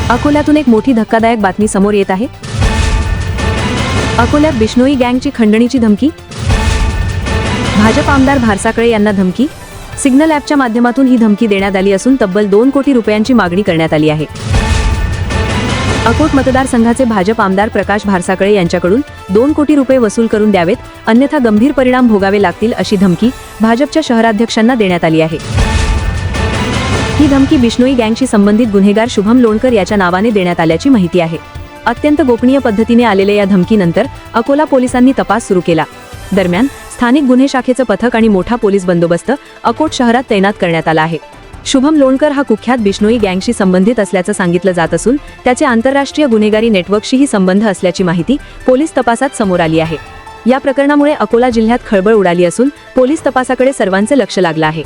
अकोल्यातून एक मोठी धक्कादायक बातमी समोर येत आहे। अकोल्यात बिश्नोई गँगची खंडणीची धमकी। भाजप आमदार भारसाकळे यांना धमकी। सिग्नल ॲपच्या माध्यमातून ही धमकी देण्यात आली असून तब्बल 2 कोटी रुपयांची मागणी करण्यात आली आहे। अकोट मतदारसंघाचे भाजप आमदार प्रकाश भारसाकळे यांच्याकडून 2 कोटी रुपये वसूल करून द्यावेत, अन्यथा गंभीर परिणाम भोगावे लागतील अशी धमकी भाजपच्या शहराध्यक्षांना देण्यात आली आहे। ही धमकी बिश्नोई गँगशी संबंधित गुन्हेगार शुभम लोणकर याच्या नावाने देण्यात आल्याची माहिती आहे। अत्यंत गोपनीय पद्धतीने आलेल्या या धमकीनंतर अकोला पोलिसांनी तपास सुरू केला। दरम्यान स्थानिक गुन्हे शाखेचं पथक आणि मोठा पोलीस बंदोबस्त अकोट शहरात तैनात करण्यात आला आहे। शुभम लोणकर हा कुख्यात बिश्नोई गँगशी संबंधित असल्याचं सांगितलं जात असून त्याचे आंतरराष्ट्रीय गुन्हेगारी नेटवर्कशीही संबंध असल्याची माहिती पोलीस तपासात समोर आली आहे। या प्रकरणामुळे अकोला जिल्ह्यात खळबळ उडाली असून पोलीस तपासाकडे सर्वांचे लक्ष लागलं आहे।